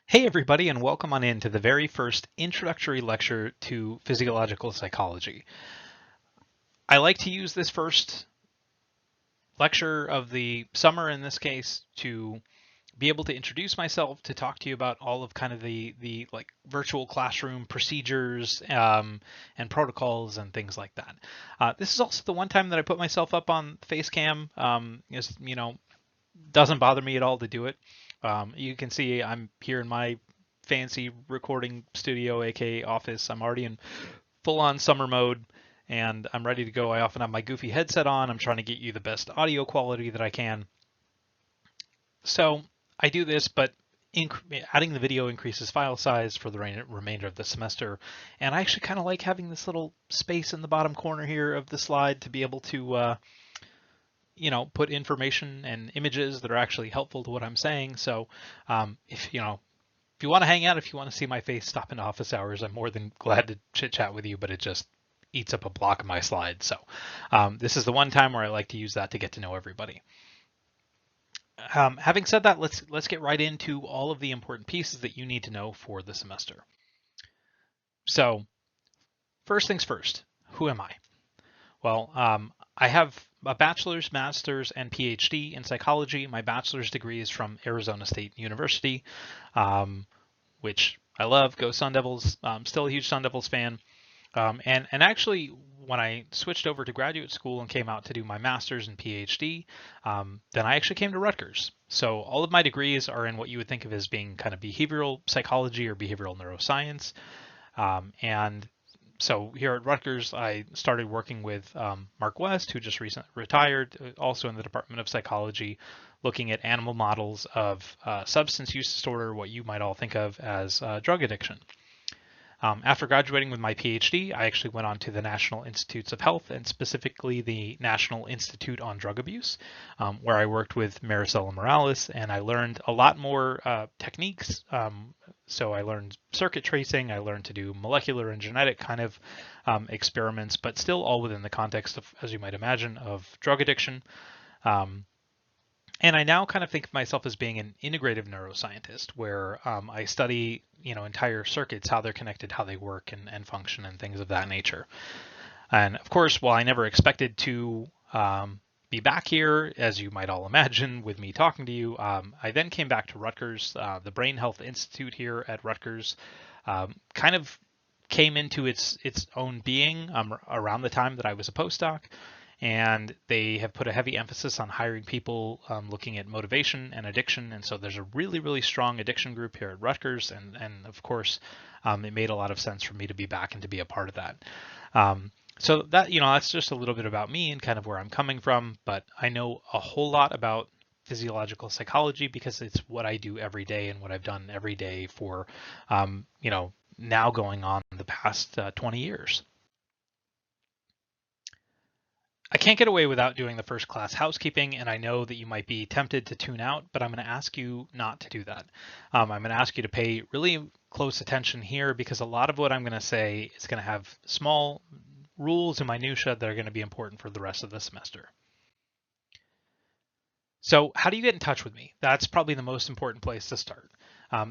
Hey everybody, and welcome on in to the very first introductory lecture to physiological psychology. I like to use this first lecture of the summer in this case to be able to introduce myself, to talk to you about all of kind of the like virtual classroom procedures and protocols and things like that. This is also the one time that I put myself up on Facecam. Doesn't bother me at all to do it. You can see I'm here in my fancy recording studio, aka office. I'm already in full on summer mode and I'm ready to go. I often have my goofy headset on. I'm trying to get you the best audio quality that I can. So I do this, but adding the video increases file size for the remainder of the semester. And I actually kind of like having this little space in the bottom corner here of the slide to be able to put information and images that are actually helpful to what I'm saying. So if you want to hang out, if you want to see my face, stop into office hours. I'm more than glad to chit chat with you, but it just eats up a block of my slides. So this is the one time where I like to use that to get to know everybody. Having said that, let's get right into all of the important pieces that you need to know for the semester. So first things first, who am I? Well, I have a bachelor's, master's, and PhD in psychology. My bachelor's degree is from Arizona State University, which I love. Go Sun Devils! Still a huge Sun Devils fan. And actually, when I switched over to graduate school and came out to do my master's and PhD, then I actually came to Rutgers. So all of my degrees are in what you would think of as being kind of behavioral psychology or behavioral neuroscience. And so here at Rutgers, I started working with Mark West, who just recently retired, also in the Department of Psychology, looking at animal models of substance use disorder, what you might all think of as drug addiction. After graduating with my PhD, I actually went on to the National Institutes of Health and specifically the National Institute on Drug Abuse, where I worked with Maricela Morales, and I learned a lot more techniques. So I learned circuit tracing, I learned to do molecular and genetic kind of experiments, but still all within the context of, as you might imagine, of drug addiction. And I now kind of think of myself as being an integrative neuroscientist, where I study, entire circuits, how they're connected, how they work and function, and things of that nature. And of course, while I never expected to be back here, as you might all imagine, with me talking to you, I then came back to Rutgers. The Brain Health Institute here at Rutgers kind of came into its own being around the time that I was a postdoc. And they have put a heavy emphasis on hiring people looking at motivation and addiction. And so there's a really, really strong addiction group here at Rutgers. And of course, it made a lot of sense for me to be back and to be a part of that. So that, that's just a little bit about me and kind of where I'm coming from. But I know a whole lot about physiological psychology because it's what I do every day and what I've done every day for, now going on the past 20 years. I can't get away without doing the first class housekeeping, and I know that you might be tempted to tune out, but I'm going to ask you not to do that. I'm going to ask you to pay really close attention here because a lot of what I'm going to say is going to have small rules and minutia that are going to be important for the rest of the semester. So how do you get in touch with me? That's probably the most important place to start.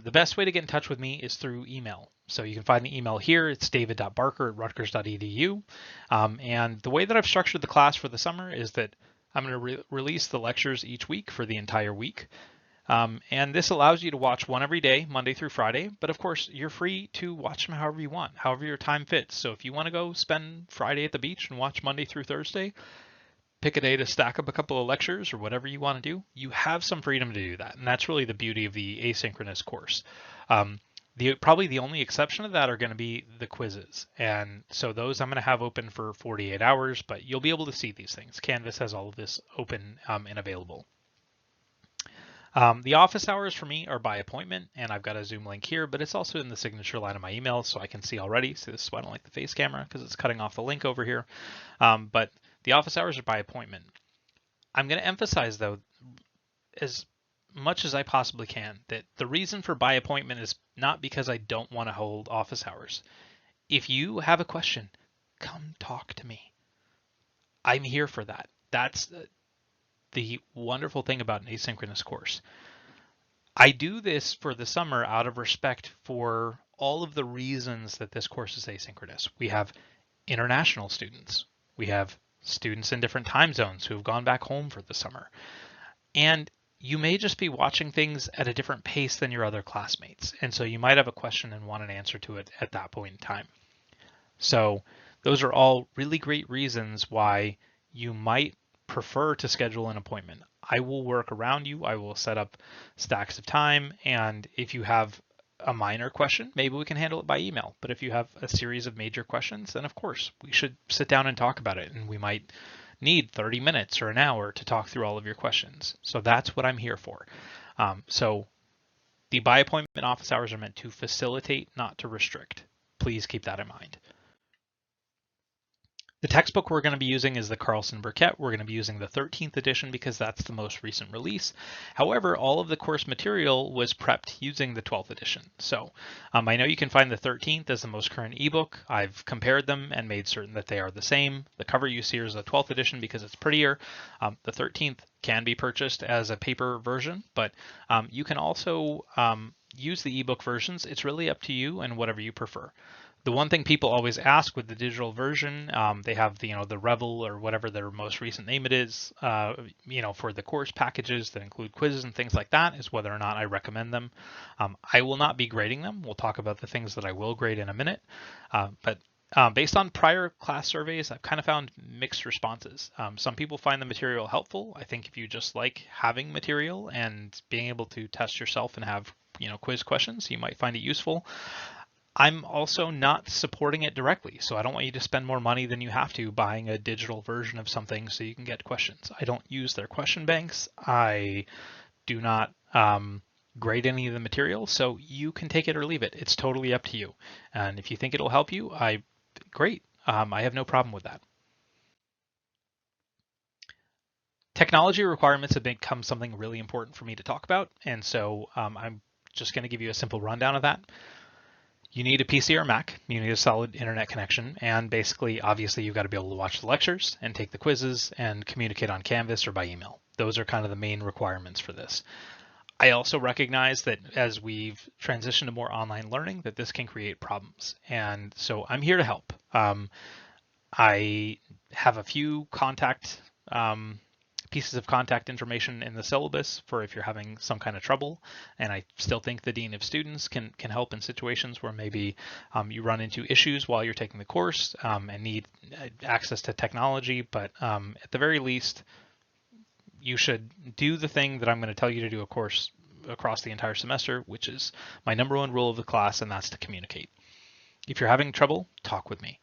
The best way to get in touch with me is through email. So you can find the email here. It's david.barker@rutgers.edu. And the way that I've structured the class for the summer is that I'm going to release the lectures each week for the entire week. And this allows you to watch one every day, Monday through Friday. But of course, you're free to watch them however you want, however your time fits. So if you want to go spend Friday at the beach and watch Monday through Thursday, pick a day to stack up a couple of lectures or whatever you want to do, you have some freedom to do that. And that's really the beauty of the asynchronous course. Probably the only exception to that are going to be the quizzes. And so those I'm going to have open for 48 hours, but you'll be able to see these things. Canvas has all of this open and available. The office hours for me are by appointment, and I've got a Zoom link here, but it's also in the signature line of my email, so I can see already. So this is why I don't like the face camera, because it's cutting off the link over here. But the office hours are by appointment. I'm going to emphasize, though, as much as I possibly can, that the reason for by appointment is not because I don't want to hold office hours. If you have a question, come talk to me. I'm here for that. That's the wonderful thing about an asynchronous course. I do this for the summer out of respect for all of the reasons that this course is asynchronous. We have international students. We have students in different time zones who have gone back home for the summer. And you may just be watching things at a different pace than your other classmates. And so you might have a question and want an answer to it at that point in time. So those are all really great reasons why you might prefer to schedule an appointment. I will work around you. I will set up stacks of time. And if you have a minor question, maybe we can handle it by email. But if you have a series of major questions, then of course we should sit down and talk about it. And we might need 30 minutes or an hour to talk through all of your questions. So that's what I'm here for. So the by appointment office hours are meant to facilitate, not to restrict. Please keep that in mind. The textbook we're going to be using is the Carlson Burkett. We're going to be using the 13th edition because that's the most recent release. However, all of the course material was prepped using the 12th edition. So I know you can find the 13th as the most current ebook. I've compared them and made certain that they are the same. The cover you see here is the 12th edition because it's prettier. The 13th can be purchased as a paper version, but you can also use the ebook versions. It's really up to you and whatever you prefer. The one thing people always ask with the digital version, they have the Revel or whatever their most recent name it is, for the course packages that include quizzes and things like that, is whether or not I recommend them. I will not be grading them. We'll talk about the things that I will grade in a minute. But based on prior class surveys, I've kind of found mixed responses. Some people find the material helpful. I think if you just like having material and being able to test yourself and have quiz questions, you might find it useful. I'm also not supporting it directly, so I don't want you to spend more money than you have to buying a digital version of something so you can get questions. I don't use their question banks. I do not grade any of the material, so you can take it or leave it. It's totally up to you. And if you think it'll help you, great. I have no problem with that. Technology requirements have become something really important for me to talk about, and so I'm just going to give you a simple rundown of that. You need a PC or Mac, you need a solid internet connection, and basically, obviously, you've got to be able to watch the lectures and take the quizzes and communicate on Canvas or by email. Those are kind of the main requirements for this. I also recognize that as we've transitioned to more online learning, that this can create problems. And so I'm here to help. I have a few pieces of contact information in the syllabus for if you're having some kind of trouble. And I still think the Dean of Students can help in situations where maybe you run into issues while you're taking the course and need access to technology. But at the very least, you should do the thing that I'm going to tell you to do across the entire semester, which is my number one rule of the class, and that's to communicate. If you're having trouble, talk with me.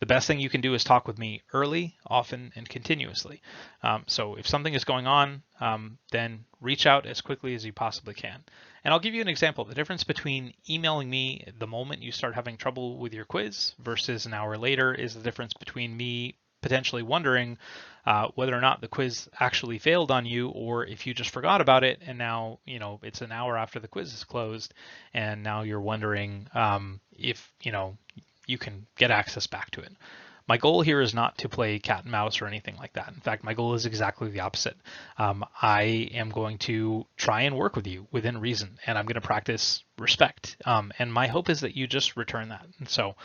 The best thing you can do is talk with me early, often, and continuously. So if something is going on, then reach out as quickly as you possibly can. And I'll give you an example. The difference between emailing me the moment you start having trouble with your quiz versus an hour later is the difference between me potentially wondering whether or not the quiz actually failed on you, or if you just forgot about it and now it's an hour after the quiz is closed and now you're wondering if you can get access back to it. My goal here is not to play cat and mouse or anything like that. In fact, my goal is exactly the opposite. I am going to try and work with you within reason, and I'm going to practice respect. And my hope is that you just return that. And so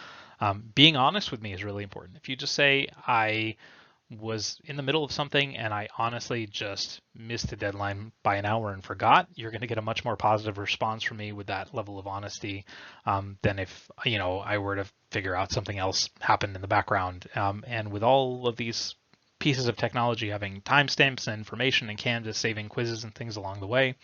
being honest with me is really important. If you just say, I was in the middle of something and I honestly just missed the deadline by an hour and forgot, you're going to get a much more positive response from me with that level of honesty than if I were to figure out something else happened in the background. And with all of these pieces of technology having timestamps and information and Canvas saving quizzes and things along the way,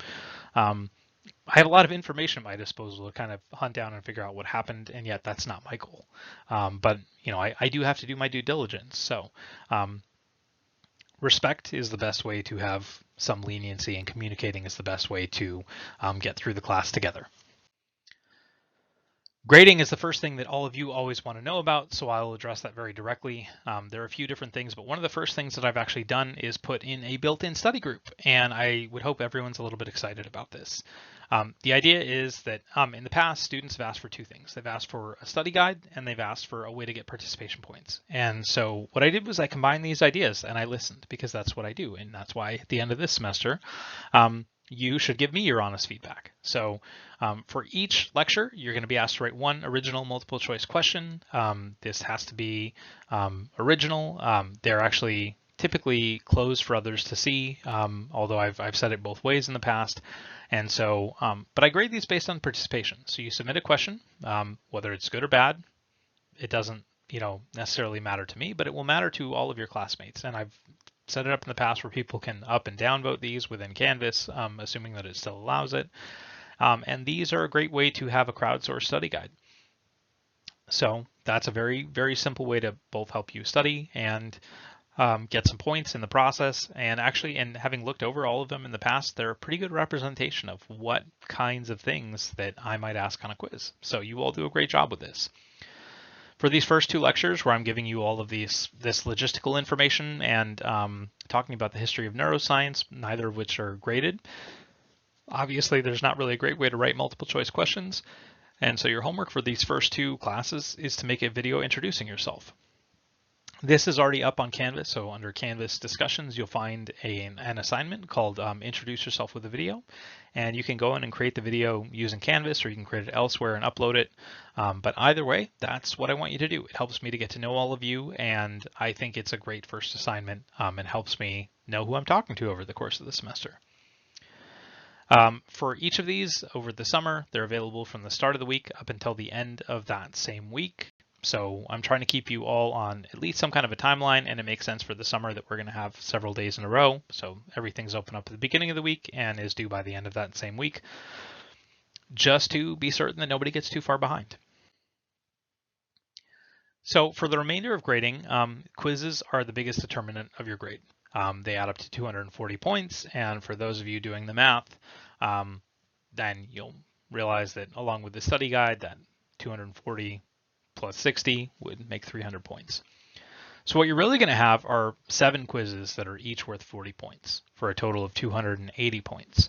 I have a lot of information at my disposal to kind of hunt down and figure out what happened, and yet that's not my goal. But I do have to do my due diligence. So respect is the best way to have some leniency, and communicating is the best way to get through the class together. Grading is the first thing that all of you always want to know about, so I'll address that very directly. There are a few different things, but one of the first things that I've actually done is put in a built-in study group, and I would hope everyone's a little bit excited about this. The idea is that in the past, students have asked for two things. They've asked for a study guide, and they've asked for a way to get participation points. And so what I did was I combined these ideas, and I listened, because that's what I do, and that's why at the end of this semester, you should give me your honest feedback. So for each lecture, you're going to be asked to write one original multiple choice question. This has to be original. They're actually typically closed for others to see, although I've said it both ways in the past. And so, but I grade these based on participation. So you submit a question, whether it's good or bad, it doesn't necessarily matter to me, but it will matter to all of your classmates. And I've set it up in the past where people can up and down vote these within Canvas, assuming that it still allows it. And these are a great way to have a crowdsourced study guide. So that's a very, very simple way to both help you study and get some points in the process. And actually, and having looked over all of them in the past, they're a pretty good representation of what kinds of things that I might ask on a quiz. So you all do a great job with this. For these first two lectures, where I'm giving you all of this logistical information and talking about the history of neuroscience, neither of which are graded, obviously there's not really a great way to write multiple choice questions. And so your homework for these first two classes is to make a video introducing yourself. This is already up on Canvas, so under Canvas discussions, you'll find an assignment called Introduce Yourself with a Video, and you can go in and create the video using Canvas, or you can create it elsewhere and upload it. But either way, that's what I want you to do. It helps me to get to know all of you, and I think it's a great first assignment and helps me know who I'm talking to over the course of the semester. For each of these over the summer, they're available from the start of the week up until the end of that same week. So I'm trying to keep you all on at least some kind of a timeline, and it makes sense for the summer that we're going to have several days in a row. So everything's open up at the beginning of the week and is due by the end of that same week, just to be certain that nobody gets too far behind. So for the remainder of grading, quizzes are the biggest determinant of your grade. They add up to 240 points, and for those of you doing the math, then you'll realize that along with the study guide, that 240 plus 60 would make 300 points. So what you're really going to have are 7 quizzes that are each worth 40 points for a total of 280 points.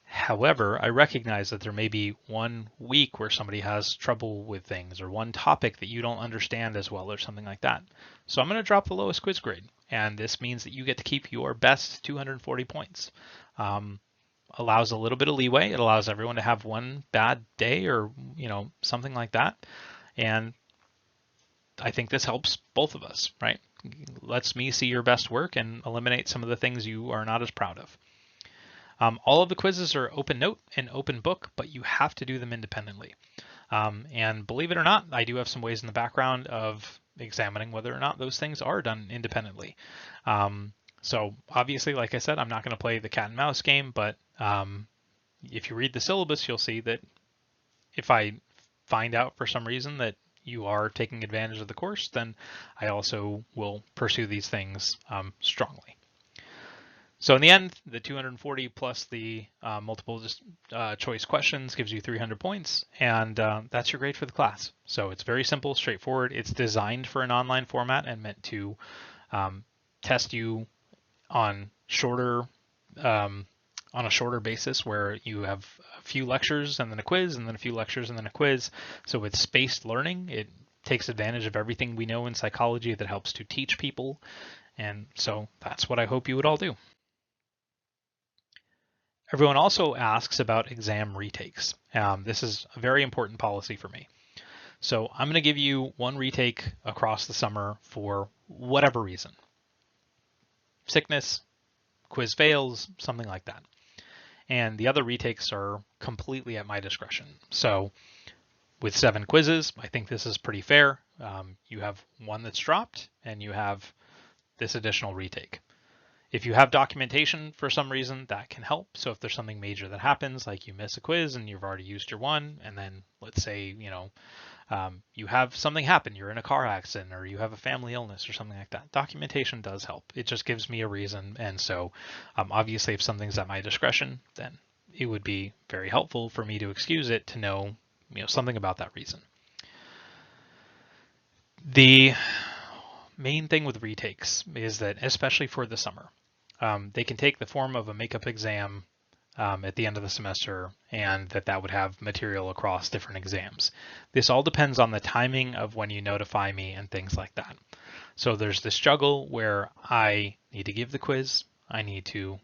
However, I recognize that there may be one week where somebody has trouble with things, or one topic that you don't understand as well, or something like that. So I'm going to drop the lowest quiz grade, and this means that you get to keep your best 240 points. Allows a little bit of leeway. It allows everyone to have one bad day, or something like that. And I think this helps both of us, right? Lets me see your best work and eliminate some of the things you are not as proud of. All of the quizzes are open note and open book, but you have to do them independently. And believe it or not, I do have some ways in the background of examining whether or not those things are done independently. So obviously, like I said, I'm not going to play the cat and mouse game, but if you read the syllabus, you'll see that if I find out for some reason that you are taking advantage of the course, then I also will pursue these things strongly. So in the end, the 240 plus the multiple choice questions gives you 300 points, and that's your grade for the class. So it's very simple, straightforward. It's designed for an online format and meant to test you on a shorter basis, where you have a few lectures and then a quiz, and then a few lectures and then a quiz. So with spaced learning, it takes advantage of everything we know in psychology that helps to teach people. And so that's what I hope you would all do. Everyone also asks about exam retakes. This is a very important policy for me. So I'm going to give you one retake across the summer for whatever reason. Sickness, quiz fails, something like that. And the other retakes are completely at my discretion. So with 7 quizzes, I think this is pretty fair. You have one that's dropped, and you have this additional retake. If you have documentation for some reason, that can help. So if there's something major that happens, like you miss a quiz and you've already used your one, and then let's say, you have something happen, you're in a car accident, or you have a family illness or something like that, documentation does help. It just gives me a reason. And so obviously if something's at my discretion, then it would be very helpful for me to excuse it to know, something about that reason. The main thing with retakes is that, especially for the summer, they can take the form of a makeup exam at the end of the semester, and that would have material across different exams. This all depends on the timing of when you notify me and things like that. So there's this juggle where I need to give the quiz, I need to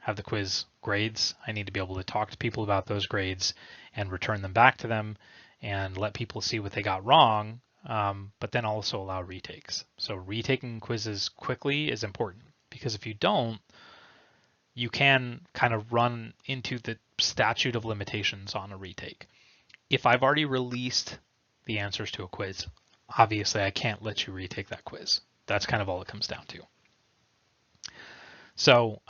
have the quiz grades. I need to be able to talk to people about those grades and return them back to them and let people see what they got wrong, but then also allow retakes. So retaking quizzes quickly is important, because if you don't, you can kind of run into the statute of limitations on a retake. If I've already released the answers to a quiz, obviously I can't let you retake that quiz. That's kind of all it comes down to. So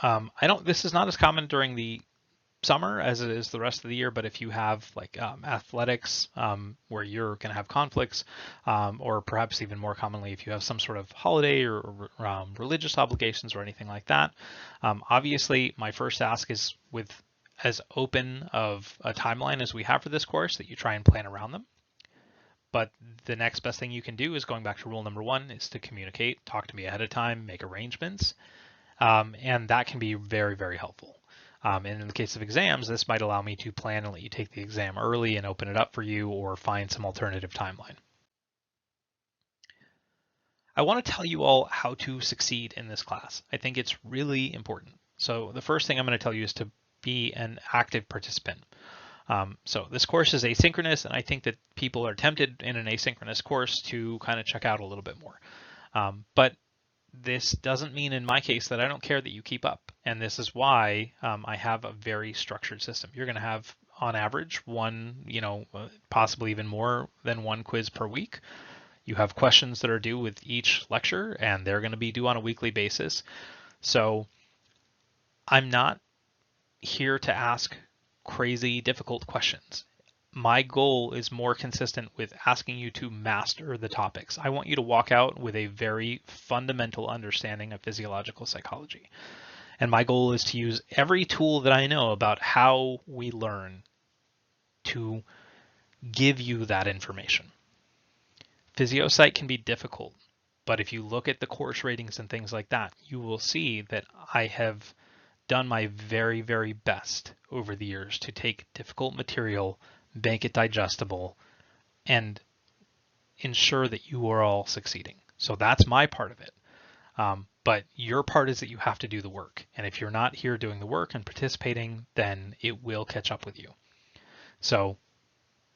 this is not as common during the summer as it is the rest of the year, but if you have like athletics where you're going to have conflicts, or perhaps even more commonly if you have some sort of holiday or religious obligations or anything like that, obviously my first ask is, with as open of a timeline as we have for this course, that you try and plan around them. But the next best thing you can do is, going back to rule number 1, is to communicate, talk to me ahead of time, make arrangements, and that can be very, very helpful. And in the case of exams, this might allow me to plan and let you take the exam early and open it up for you, or find some alternative timeline. I want to tell you all how to succeed in this class. I think it's really important. So the first thing I'm going to tell you is to be an active participant. So this course is asynchronous, and I think that people are tempted in an asynchronous course to kind of check out a little bit more. But this doesn't mean, in my case, that I don't care that you keep up. And this is why I have a very structured system. You're going to have, on average, one, possibly even more than one quiz per week. You have questions that are due with each lecture, and they're going to be due on a weekly basis. So I'm not here to ask crazy difficult questions. My goal is more consistent with asking you to master the topics. I want you to walk out with a very fundamental understanding of physiological psychology. And my goal is to use every tool that I know about how we learn to give you that information. Physiopsych can be difficult, but if you look at the course ratings and things like that, you will see that I have done my very, very best over the years to take difficult material, make it digestible, and ensure that you are all succeeding. So that's my part of it. But your part is that you have to do the work. And if you're not here doing the work and participating, then it will catch up with you. So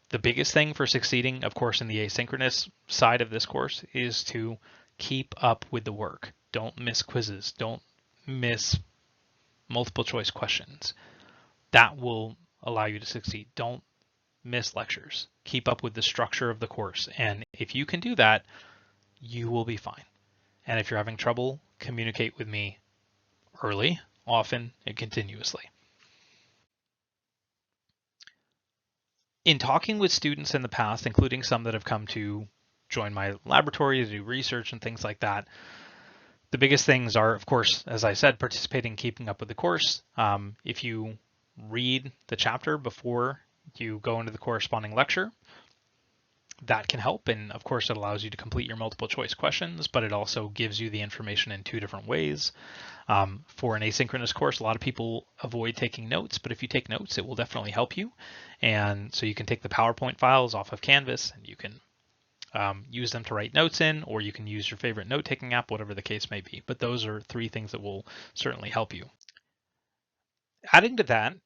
the biggest thing for succeeding, of course, in the asynchronous side of this course, is to keep up with the work. Don't miss quizzes. Don't miss multiple choice questions. That will allow you to succeed. Don't miss lectures. Keep up with the structure of the course. And if you can do that, you will be fine. And if you're having trouble, communicate with me early, often, and continuously. In talking with students in the past, including some that have come to join my laboratory to do research and things like that, the biggest things are, of course, as I said, participating, keeping up with the course. If you read the chapter before you go into the corresponding lecture, that can help. And of course, it allows you to complete your multiple choice questions, but it also gives you the information in 2 different ways. For an asynchronous course, a lot of people avoid taking notes, but if you take notes, it will definitely help you. And so you can take the PowerPoint files off of Canvas, and you can use them to write notes in, or you can use your favorite note-taking app, whatever the case may be. But those are 3 things that will certainly help you. Adding to that,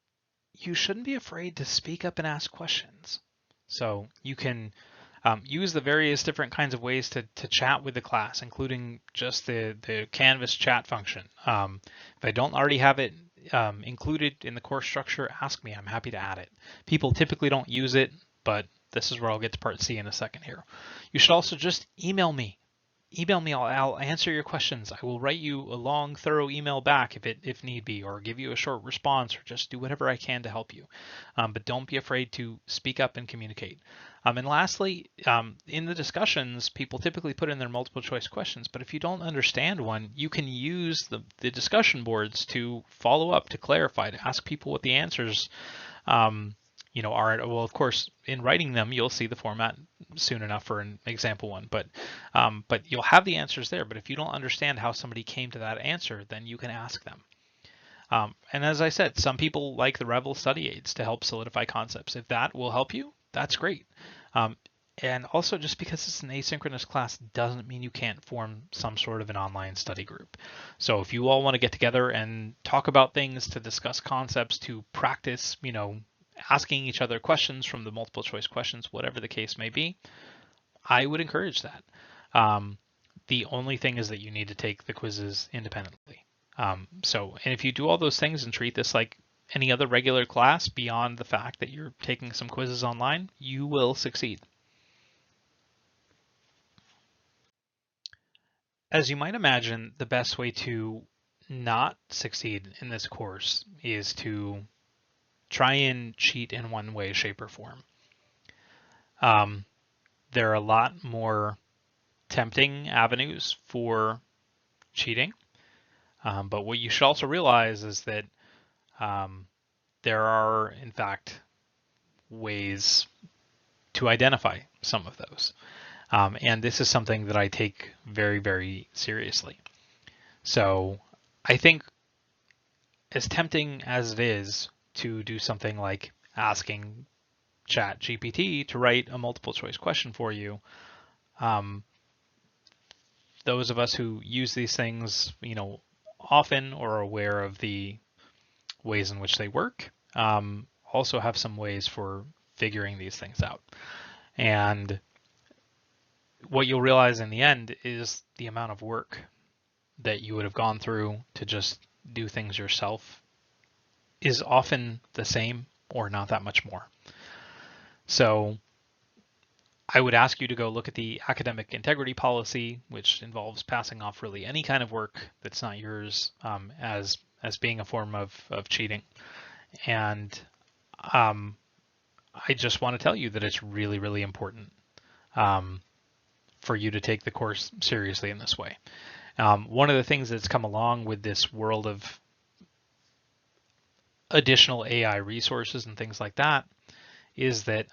you shouldn't be afraid to speak up and ask questions. So you can use the various different kinds of ways to chat with the class, including just the Canvas chat function. If I don't already have it included in the course structure, ask me. I'm happy to add it. People typically don't use it, but this is where I'll get to part C in a second here. You should also just email me. Email me, I'll answer your questions. I will write you a long, thorough email back if need be, or give you a short response, or just do whatever I can to help you. But don't be afraid to speak up and communicate. And lastly, in the discussions, people typically put in their multiple choice questions, but if you don't understand one, you can use the discussion boards to follow up, to clarify, to ask people what the answers are. Well, of course, in writing them, you'll see the format soon enough for an example one, but you'll have the answers there. But if you don't understand how somebody came to that answer, then you can ask them. And as I said, some people like the Revel study aids to help solidify concepts. If that will help you, that's great. And also, just because it's an asynchronous class doesn't mean you can't form some sort of an online study group. So if you all want to get together and talk about things, to discuss concepts, to practice, asking each other questions from the multiple choice questions, whatever the case may be, I would encourage that. The only thing is that you need to take the quizzes independently. And if you do all those things and treat this like any other regular class beyond the fact that you're taking some quizzes online, you will succeed. As you might imagine, the best way to not succeed in this course is to try and cheat in one way, shape, or form. There are a lot more tempting avenues for cheating, but what you should also realize is that there are, in fact, ways to identify some of those. And this is something that I take very, very seriously. So I think, as tempting as it is to do something like asking Chat GPT to write a multiple choice question for you, those of us who use these things, often or are aware of the ways in which they work, also have some ways for figuring these things out. And what you'll realize in the end is the amount of work that you would have gone through to just do things yourself is often the same or not that much more. So I would ask you to go look at the academic integrity policy, which involves passing off really any kind of work that's not yours as being a form of cheating. And I just want to tell you that it's really, really important for you to take the course seriously in this way. One of the things that's come along with this world of additional AI resources and things like that is that,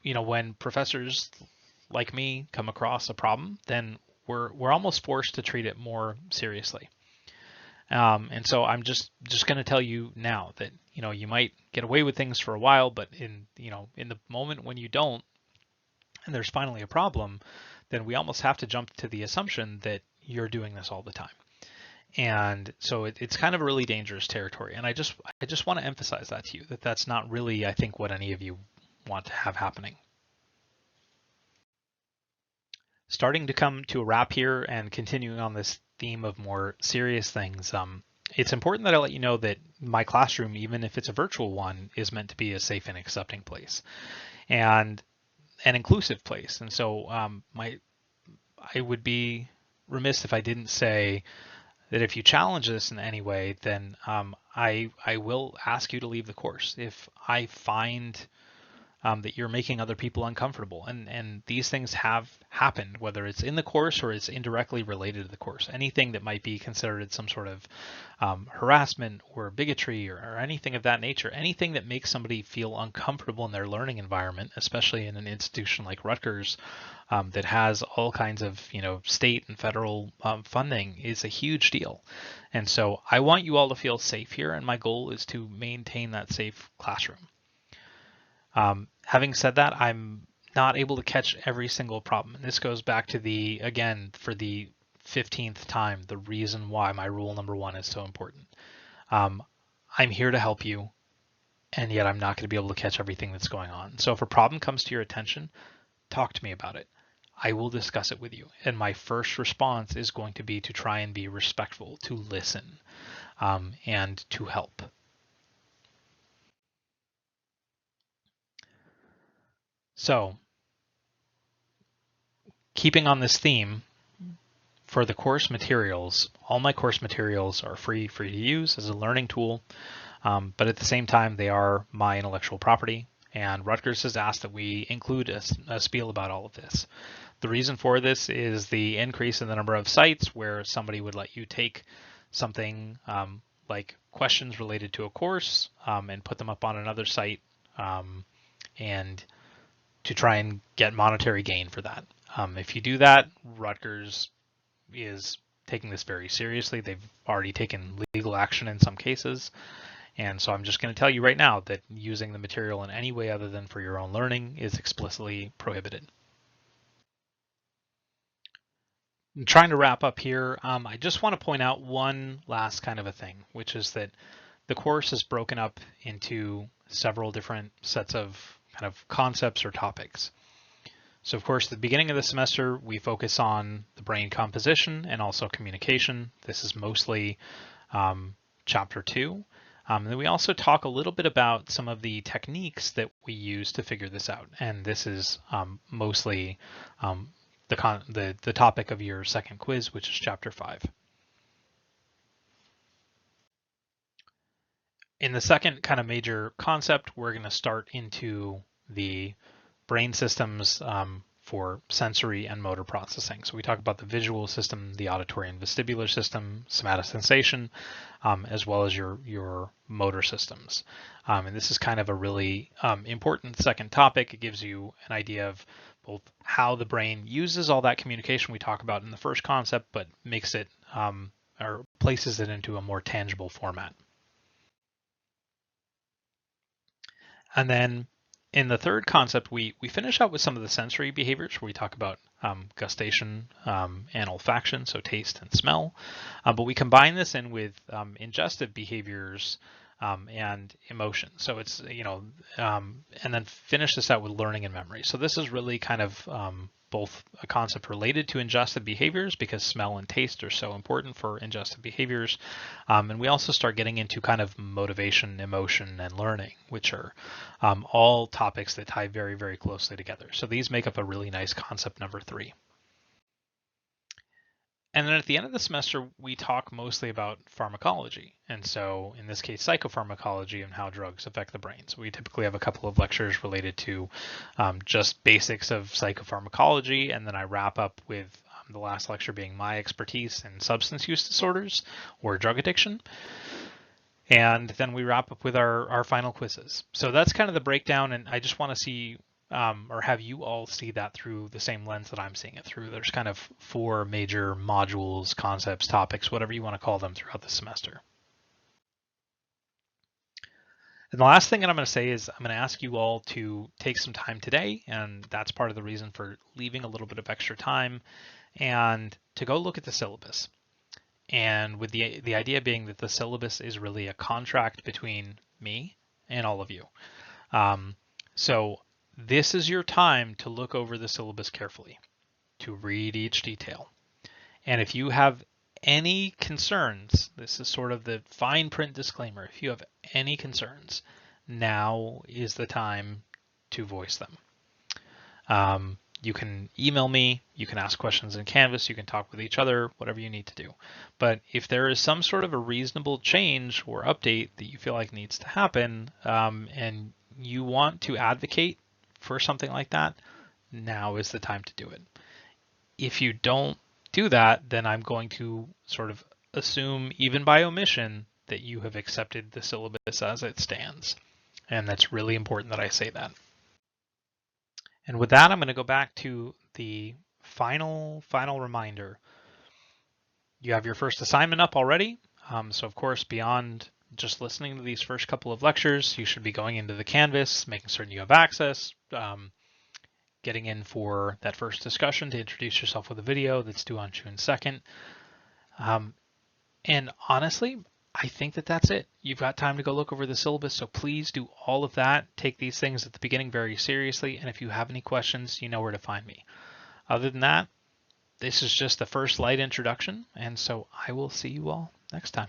when professors like me come across a problem, then we're almost forced to treat it more seriously. And so I'm just going to tell you now that, you might get away with things for a while, but in the moment when you don't, and there's finally a problem, then we almost have to jump to the assumption that you're doing this all the time. And so it's kind of a really dangerous territory. And I just want to emphasize that to you, that that's not really, I think, what any of you want to have happening. Starting to come to a wrap here and continuing on this theme of more serious things, it's important that I let you know that my classroom, even if it's a virtual one, is meant to be a safe and accepting place and an inclusive place. And so I would be remiss if I didn't say that if you challenge this in any way, then I will ask you to leave the course. If I find that you're making other people uncomfortable, and these things have happened, whether it's in the course or it's indirectly related to the course, anything that might be considered some sort of harassment or bigotry or anything of that nature, anything that makes somebody feel uncomfortable in their learning environment, especially in an institution like Rutgers that has all kinds of state and federal funding, is a huge deal. And so I want you all to feel safe here, and my goal is to maintain that safe classroom. Having said that, I'm not able to catch every single problem. And this goes back to for the 15th time, the reason why my rule number 1 is so important. I'm here to help you, and yet I'm not going to be able to catch everything that's going on. So if a problem comes to your attention, talk to me about it. I will discuss it with you. And my first response is going to be to try and be respectful, to listen, and to help. So, keeping on this theme, for the course materials, all my course materials are free to use as a learning tool, but at the same time, they are my intellectual property, and Rutgers has asked that we include a spiel about all of this. The reason for this is the increase in the number of sites where somebody would let you take something like questions related to a course and put them up on another site and to try and get monetary gain for that. If you do that, Rutgers is taking this very seriously. They've already taken legal action in some cases, And so I'm just going to tell you right now that using the material in any way other than for your own learning is explicitly prohibited. I'm trying to wrap up here. I just want to point out one last kind of a thing, which is that the course is broken up into several different sets of kind of concepts or topics. So of course, at the beginning of the semester, we focus on the brain composition and also communication. This is mostly chapter 2. And then we also talk a little bit about some of the techniques that we use to figure this out. And this is mostly the topic of your second quiz, which is chapter 5. In the second kind of major concept, we're going to start into the brain systems for sensory and motor processing. So we talk about the visual system, the auditory and vestibular system, somatosensation, as well as your motor systems. And this is kind of a really important second topic. It gives you an idea of both how the brain uses all that communication we talk about in the first concept, but makes it or places it into a more tangible format. And then in the third concept, we finish out with some of the sensory behaviors where we talk about gustation and olfaction, so taste and smell. But we combine this in with ingestive behaviors and emotion. So it's, and then finish this out with learning and memory. So this is really kind of both a concept related to ingestive behaviors because smell and taste are so important for ingestive behaviors. And we also start getting into kind of motivation, emotion, and learning, which are all topics that tie very, very closely together. So these make up a really nice concept number 3. And then at the end of the semester, we talk mostly about pharmacology. And so in this case, psychopharmacology and how drugs affect the brain. So we typically have a couple of lectures related to just basics of psychopharmacology. And then I wrap up with the last lecture being my expertise in substance use disorders or drug addiction. And then we wrap up with our final quizzes. So that's kind of the breakdown. And I just want to see or have you all see that through the same lens that I'm seeing it through. There's kind of 4 major modules, concepts, topics, whatever you want to call them throughout the semester. And the last thing that I'm going to say is I'm going to ask you all to take some time today, and that's part of the reason for leaving a little bit of extra time, and to go look at the syllabus. And with the idea being that the syllabus is really a contract between me and all of you. So this is your time to look over the syllabus carefully, to read each detail. And if you have any concerns, this is sort of the fine print disclaimer. If you have any concerns, now is the time to voice them. You can email me, you can ask questions in Canvas, you can talk with each other, whatever you need to do. But if there is some sort of a reasonable change or update that you feel like needs to happen, and you want to advocate for something like that, now is the time to do it. If you don't do that, then I'm going to sort of assume, even by omission, that you have accepted the syllabus as it stands. And that's really important that I say that. And with that, I'm going to go back to the final reminder. You have your first assignment up already. So of course, beyond just listening to these first couple of lectures, you should be going into the Canvas, making certain you have access, getting in for that first discussion to introduce yourself with a video that's due on June 2nd. And honestly, I think that that's it. You've got time to go look over the syllabus, so please do all of that. Take these things at the beginning very seriously, and if you have any questions, you know where to find me. Other than that, this is just the first light introduction, and so I will see you all next time.